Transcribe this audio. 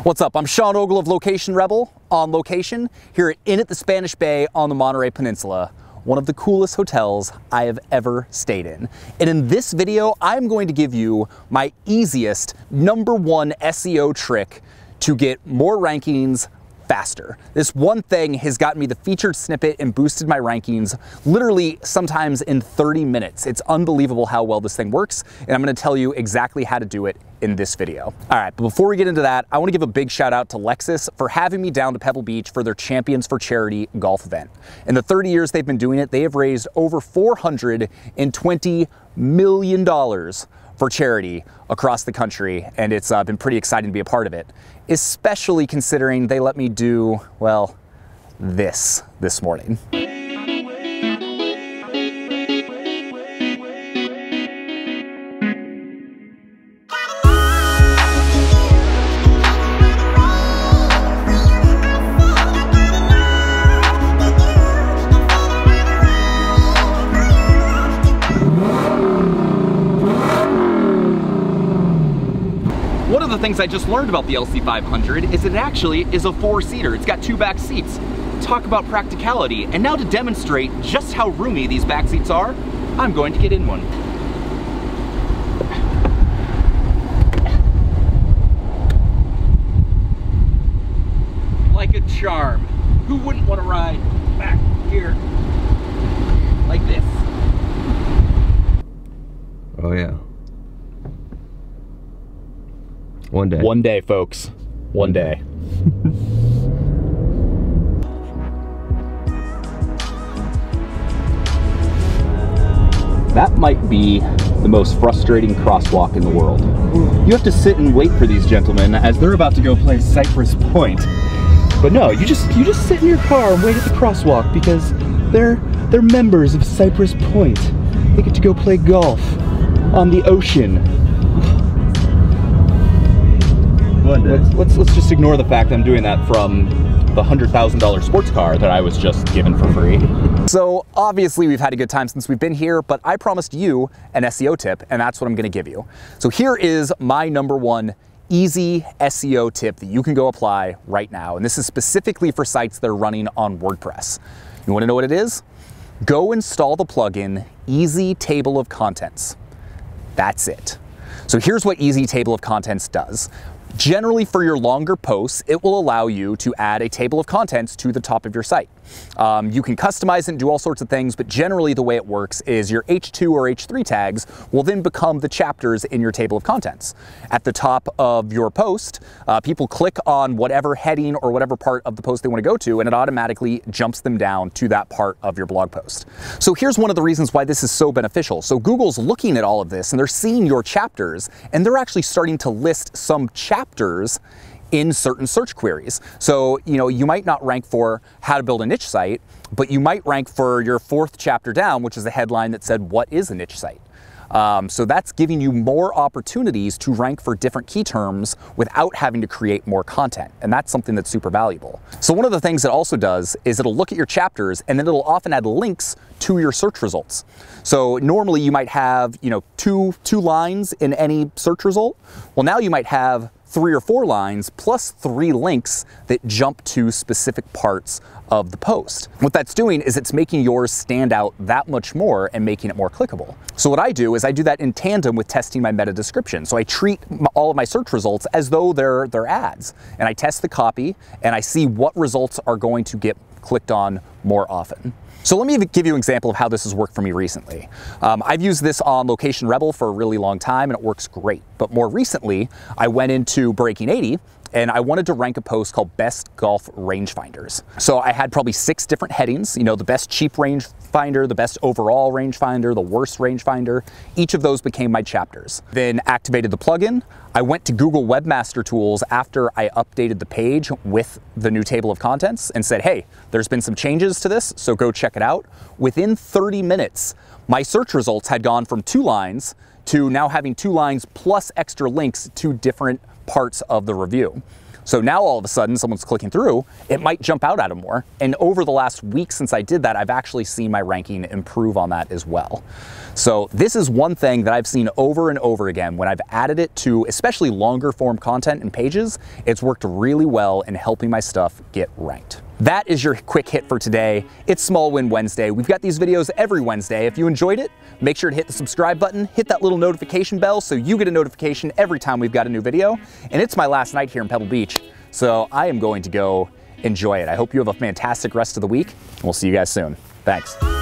What's up? I'm Sean Ogle of Location Rebel, on location here at Inn at the Spanish Bay on the Monterey Peninsula, one of the coolest hotels I have ever stayed in. And in this video, I'm going to give you my easiest #1 SEO trick to get more rankings faster. This one thing has gotten me the featured snippet and boosted my rankings literally sometimes in 30 minutes. It's unbelievable how well this thing works, and I'm gonna tell you exactly how to do it in this video. All right, but before we get into that, I wanna give a big shout out to Lexus for having me down to Pebble Beach for their Champions for Charity golf event. In the 30 years they've been doing it, they have raised over $420 million for charity across the country, and it's been pretty exciting to be a part of it, especially considering they let me do, well, this morning. One of the things I just learned about the LC500 is it actually is a 4-seater. It's got 2 back seats. Talk about practicality. And now to demonstrate just how roomy these back seats are, I'm going to get in one. Like a charm. Who wouldn't want to ride back here like this? Oh yeah. One day. One day, folks. One day. That might be the most frustrating crosswalk in the world. You have to sit and wait for these gentlemen as they're about to go play Cypress Point. But no, you just sit in your car and wait at the crosswalk because they're members of Cypress Point. They get to go play golf on the ocean. Let's just ignore the fact I'm doing that from the $100,000 sports car that I was just given for free. So obviously we've had a good time since we've been here, but I promised you an SEO tip, and that's what I'm gonna give you. So here is my #1 easy SEO tip that you can go apply right now. And this is specifically for sites that are running on WordPress. You wanna know what it is? Go install the plugin Easy Table of Contents. That's it. So here's what Easy Table of Contents does. Generally, for your longer posts, it will allow you to add a table of contents to the top of your site. You can customize it and do all sorts of things, but generally the way it works is your H2 or H3 tags will then become the chapters in your table of contents. At the top of your post, people click on whatever heading or whatever part of the post they want to go to, and it automatically jumps them down to that part of your blog post. So here's one of the reasons why this is so beneficial. So Google's looking at all of this, and they're seeing your chapters, and they're actually starting to list some chapters in certain search queries. So, you might not rank for how to build a niche site, but you might rank for your 4th chapter down, which is a headline that said, what is a niche site? So that's giving you more opportunities to rank for different key terms without having to create more content. And that's something that's super valuable. So one of the things it also does is it'll look at your chapters, and then it'll often add links to your search results. So normally you might have, two lines in any search result. Well, now you might have 3 or 4 lines plus 3 links that jump to specific parts of the post. What that's doing is it's making yours stand out that much more and making it more clickable. So what I do is I do that in tandem with testing my meta description. So I treat all of my search results as though they're ads, and I test the copy and I see what results are going to get clicked on more often. So let me give you an example of how this has worked for me recently. I've used this on Location Rebel for a really long time and it works great. But more recently, I went into Breaking 80 and I wanted to rank a post called Best Golf Rangefinders. So I had probably 6 different headings, the best cheap rangefinder, the best overall rangefinder, the worst rangefinder. Each of those became my chapters. Then activated the plugin. I went to Google Webmaster Tools after I updated the page with the new table of contents and said, hey, there's been some changes to this, so go check it out. Within 30 minutes, my search results had gone from 2 lines to now having 2 lines plus extra links to different parts of the review. So now all of a sudden someone's clicking through, it might jump out at them more. And over the last week since I did that, I've actually seen my ranking improve on that as well. So this is one thing that I've seen over and over again when I've added it to especially longer form content and pages. It's worked really well in helping my stuff get ranked. That is your quick hit for today. It's Small Win Wednesday. We've got these videos every Wednesday. If you enjoyed it, make sure to hit the subscribe button, hit that little notification bell so you get a notification every time we've got a new video. And it's my last night here in Pebble Beach, so I am going to go enjoy it. I hope you have a fantastic rest of the week, and we'll see you guys soon. Thanks.